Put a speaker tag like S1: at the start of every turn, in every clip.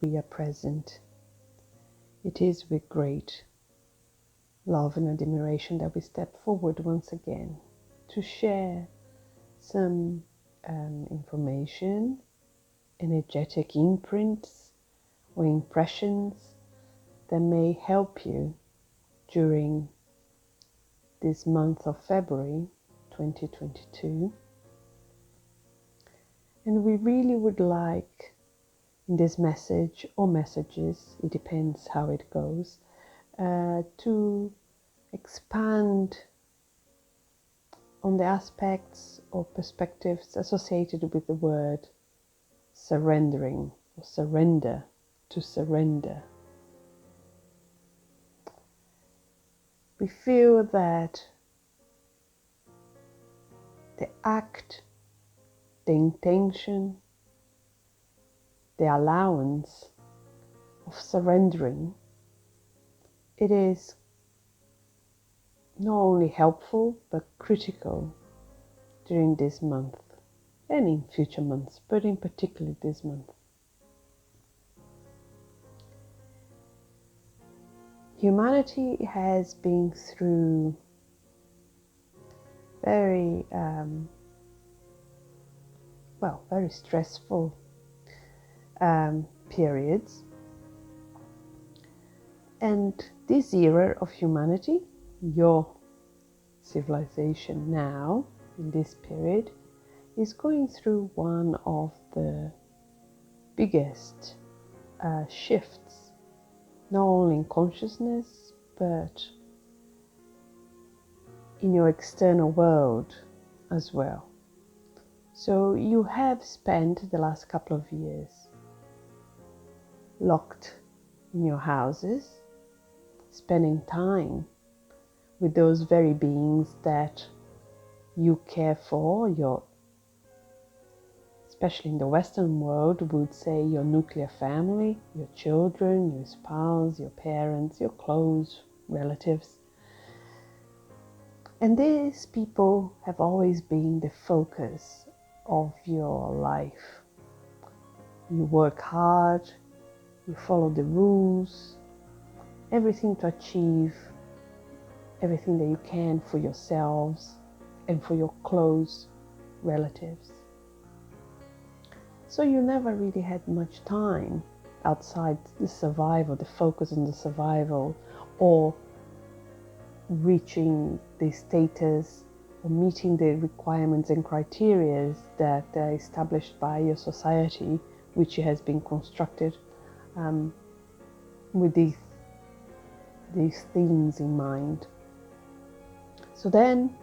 S1: we are present. It is with great love and admiration that we step forward once again to share some information, energetic imprints or impressions that may help you during this month of February 2022. And we really would like in this message or messages, it depends how it goes, to expand on the aspects or perspectives associated with the word surrendering or surrender, to surrender. We feel that the act, the intention, the allowance of surrendering, it is not only helpful but critical during this month and in future months, but in particular this month. Humanity has been through very stressful periods, and this era of humanity, your civilization now in this period, is going through one of the biggest shifts, not only in consciousness but in your external world as well. So you have spent the last couple of years locked in your houses, spending time with those very beings that you care for, especially in the Western world, would say your nuclear family, your children, your spouse, your parents, your close relatives. And these people have always been the focus of your life. You work hard, you follow the rules, everything to achieve everything that you can for yourselves and for your close relatives. So you never really had much time outside the survival, the focus on the survival, or reaching the status or meeting the requirements and criteria that are established by your society, which has been constructed with these things in mind. So then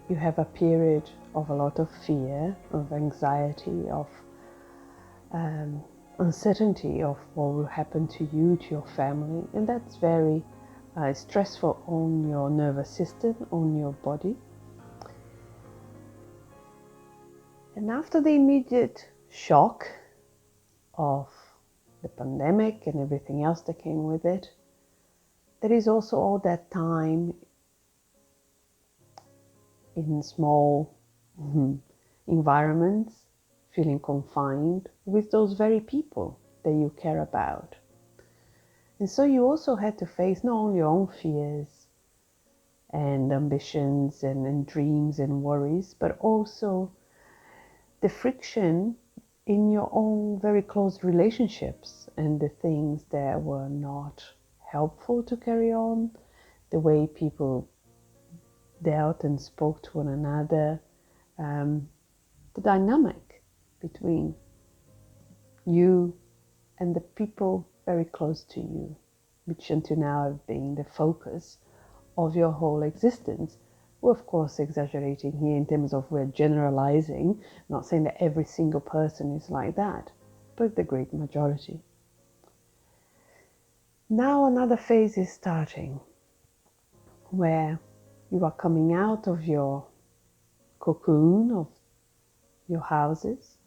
S1: you have a period of a lot of fear, of anxiety, of uncertainty of what will happen to you, to your family, and that's very stressful on your nervous system, on your body. And after the immediate shock of the pandemic and everything else that came with it, there is also all that time in small environments, feeling confined with those very people that you care about. And so you also had to face not only your own fears and ambitions and dreams and worries, but also the friction in your own very close relationships and the things that were not helpful to carry on, the way people dealt and spoke to one another, the dynamic between you and the people very close to you, which until now have been the focus of your whole existence. We're of course exaggerating here in terms of we're generalizing, not saying that every single person is like that, but the great majority. Now another phase is starting where you are coming out of your cocoon of your houses,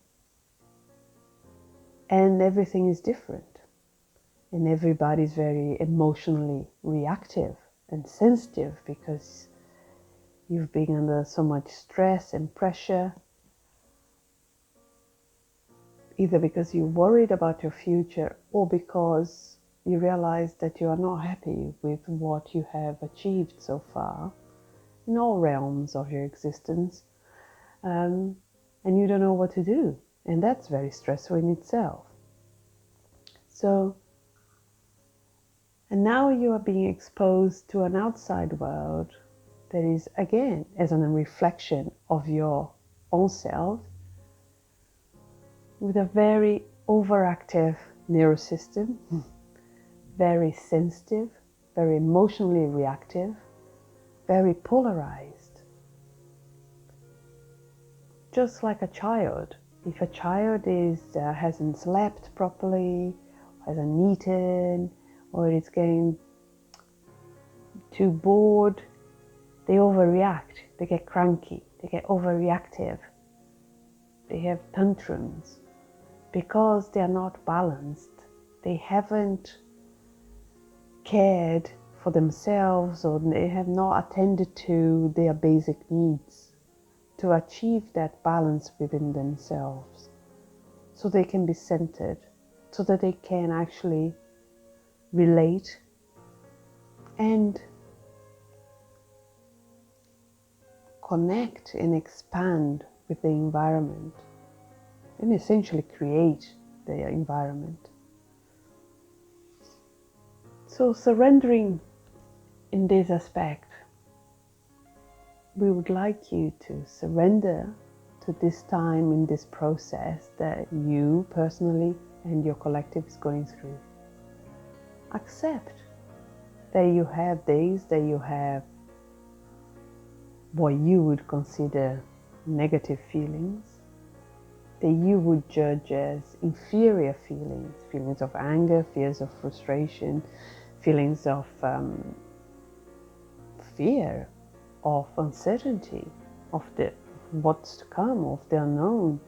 S1: and everything is different, and everybody's very emotionally reactive and sensitive because you've been under so much stress and pressure. either because you're worried about your future or because you realize that you are not happy with what you have achieved so far in all realms of your existence, and you don't know what to do, and that's very stressful in itself. So, and now you are being exposed to an outside world that is, again, as a reflection of your own self, with a very overactive nervous system, very sensitive, very emotionally reactive, very polarized. Just like a child. If a child hasn't slept properly, hasn't eaten, or is getting too bored, they overreact, they get cranky, they get overreactive, they have tantrums because they are not balanced. They haven't cared for themselves, or they have not attended to their basic needs to achieve that balance within themselves, so they can be centered, so that they can actually relate and connect and expand with the environment and essentially create their environment. So surrendering in this aspect, we would like you to surrender to this time in this process that you personally and your collective is going through. Accept that you have days that you have what you would consider negative feelings, that you would judge as inferior feelings, feelings of anger, fears of frustration, feelings of fear, of uncertainty, of what's to come, of the unknown.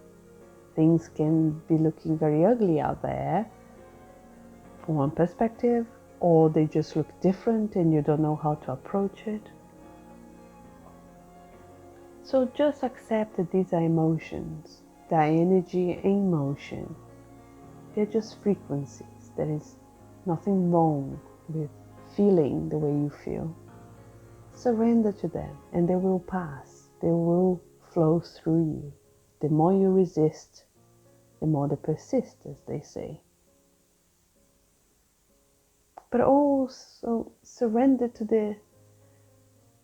S1: Things can be looking very ugly out there from one perspective, or they just look different and you don't know how to approach it. So just accept that these are emotions, they are energy in motion. They're just frequencies. There is nothing wrong with feeling the way you feel. Surrender to them and they will pass. They will flow through you. The more you resist, the more they persist, as they say. But also surrender to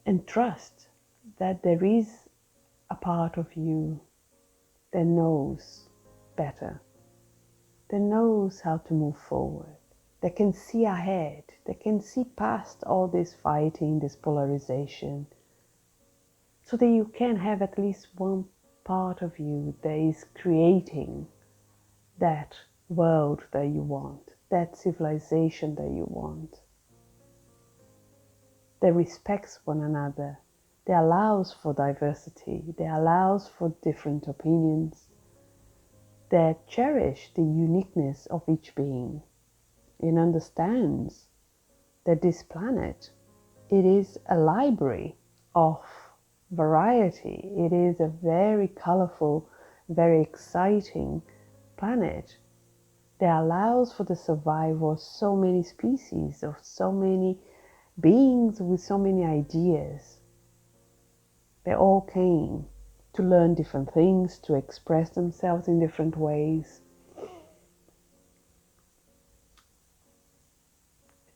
S1: and trust that there is a part of you that knows better, that knows how to move forward, that can see ahead, that can see past all this fighting, this polarization, so that you can have at least one part of you that is creating that world that you want, that civilization that you want, that respects one another, that allows for diversity, that allows for different opinions, that cherish the uniqueness of each being, and understands that this planet, it is a library of variety. It is a very colorful, very exciting planet that allows for the survival of so many species, of so many beings with so many ideas. They all came to learn different things, to express themselves in different ways.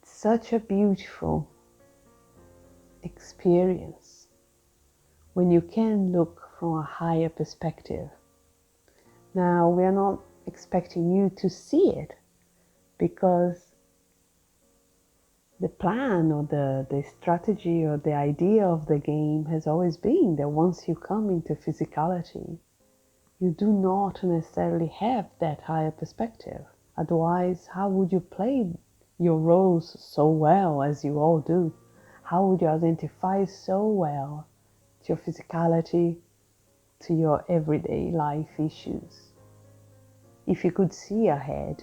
S1: It's such a beautiful experience when you can look from a higher perspective. Now, we are not expecting you to see it, because the plan or the strategy or the idea of the game has always been that once you come into physicality, you do not necessarily have that higher perspective. Otherwise, how would you play your roles so well as you all do? How would you identify so well to your physicality, to your everyday life issues, if you could see ahead?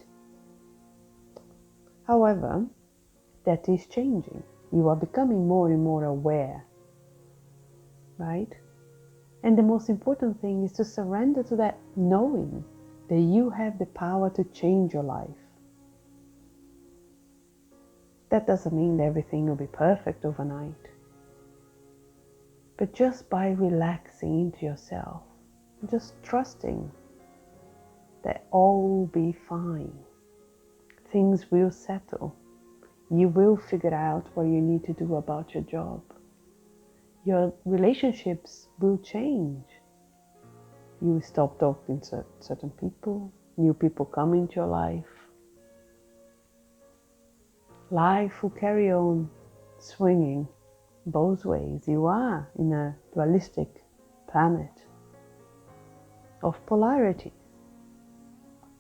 S1: However, that is changing. You are becoming more and more aware, right? And the most important thing is to surrender to that knowing that you have the power to change your life. That doesn't mean that everything will be perfect overnight. But just by relaxing into yourself, just trusting that all will be fine, things will settle. You will figure out what you need to do about your job. Your relationships will change. You will stop talking to certain people. New people come into your life. Life will carry on swinging both ways. You are in a dualistic planet of polarity.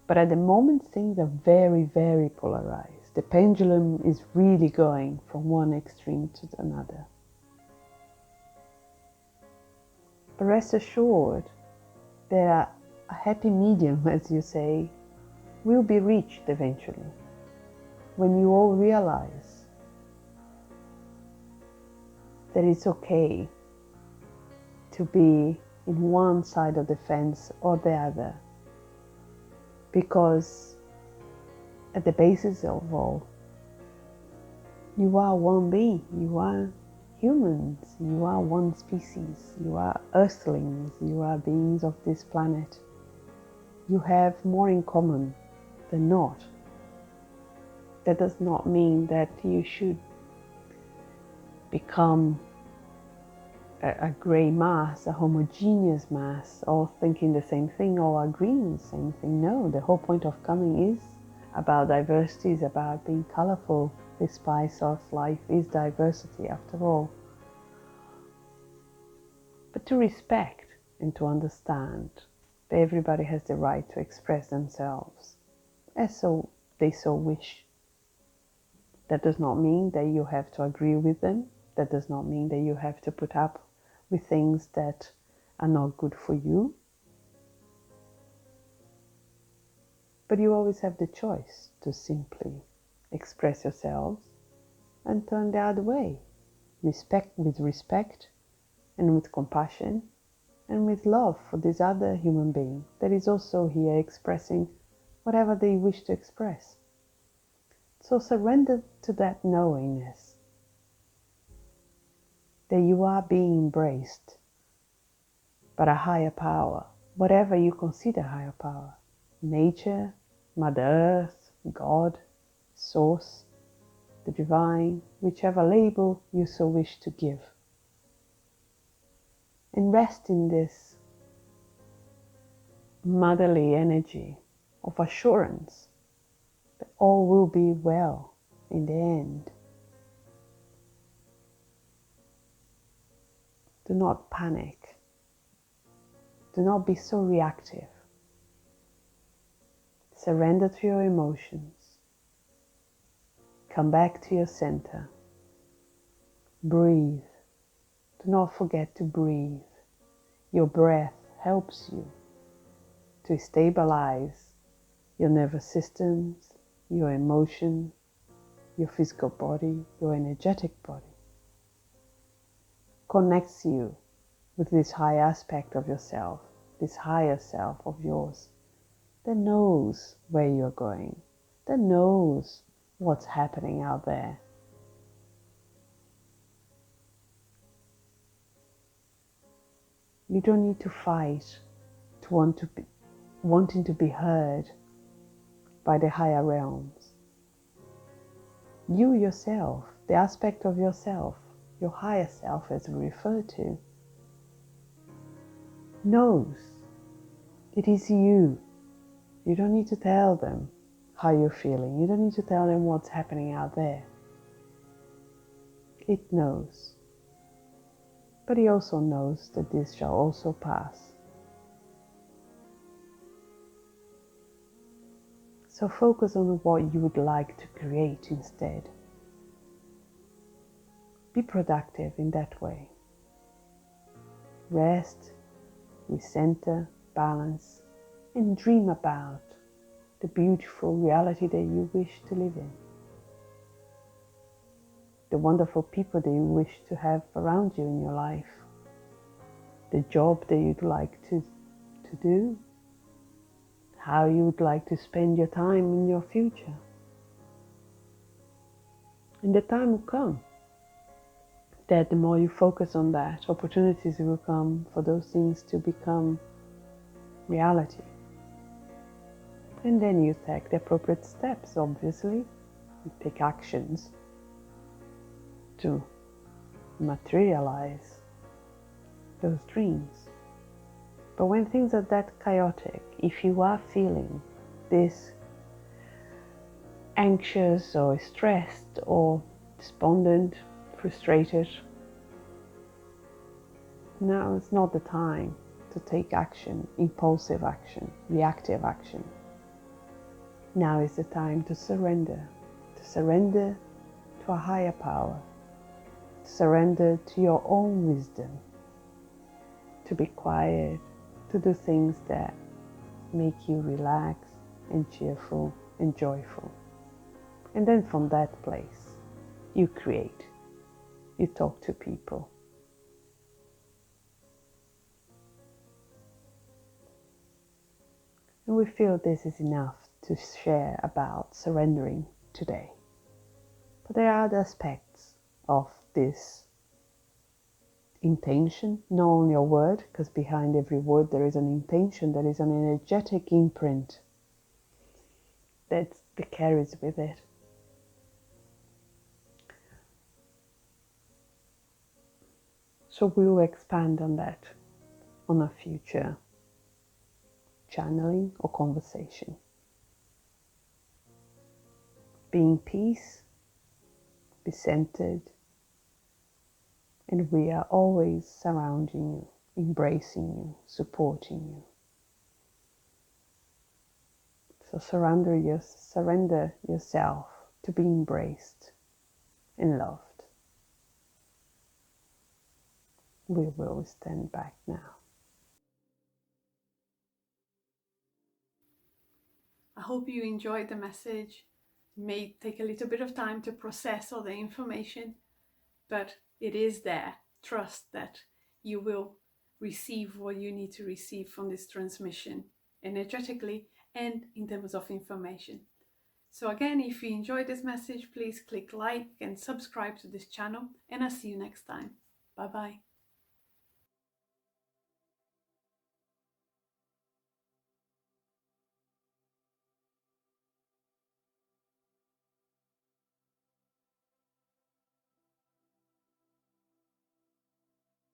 S1: But at the moment, things are very, very polarized. The pendulum is really going from one extreme to another. But rest assured, that a happy medium, as you say, will be reached eventually. When you all realize that it's okay to be in one side of the fence or the other. Because at the basis of all, you are one being, you are humans, you are one species, you are earthlings, you are beings of this planet. You have more in common than not. That does not mean that you should become a grey mass, a homogeneous mass, all thinking the same thing, all agreeing the same thing. No, the whole point of coming is about diversity, is about being colorful. The spice of life is diversity after all. But to respect and to understand that everybody has the right to express themselves as they so wish. That does not mean that you have to agree with them. That does not mean that you have to put up with things that are not good for you. But you always have the choice to simply express yourselves and turn the other way. With respect and with compassion and with love for this other human being that is also here expressing whatever they wish to express. So surrender to that knowingness that you are being embraced by a higher power, whatever you consider higher power. Nature, Mother Earth, God, Source, the Divine, whichever label you so wish to give. And rest in this motherly energy of assurance that all will be well in the end. Do not panic. Do not be so reactive. Surrender to your emotions. Come back to your center. Breathe. Do not forget to breathe. Your breath helps you to stabilize your nervous systems, your emotion, your physical body, your energetic body. Connects you with this high aspect of yourself, this higher self of yours that knows where you're going, that knows what's happening out there. You don't need to fight to wanting to be heard by the higher realms. You yourself, the aspect of yourself, your higher self as we refer to, knows it is you. You don't need to tell them how you're feeling. You don't need to tell them what's happening out there. It knows. But it also knows that this shall also pass. So focus on what you would like to create instead. Be productive in that way. Rest, recenter, balance, and dream about the beautiful reality that you wish to live in. The wonderful people that you wish to have around you in your life. The job that you'd like to do. how you would like to spend your time in your future. And the time will come that the more you focus on that, opportunities will come for those things to become reality. And then you take the appropriate steps, obviously. You take actions to materialize those dreams. But when things are that chaotic, if you are feeling this anxious or stressed or despondent, frustrated, now it's not the time to take action, impulsive action, reactive action. Now is the time to surrender to a higher power, to surrender to your own wisdom, to be quiet, to do things that make you relax and cheerful and joyful. And then from that place, you create, you talk to people. And we feel this is enough to share about surrendering today. But there are other aspects of this intention, not only a word, because behind every word there is an intention, there is an energetic imprint that carries with it. So we will expand on that on a future channeling or conversation. Be in peace, be centered, and we are always surrounding you, embracing you, supporting you. So surrender yourself to be embraced and loved. We will stand back now.
S2: I hope you enjoyed the message. It may take a little bit of time to process all the information, but it is there. Trust that you will receive what you need to receive from this transmission, energetically and in terms of information. So again, if you enjoyed this message, please click like and subscribe to this channel, and I'll see you next time. Bye bye.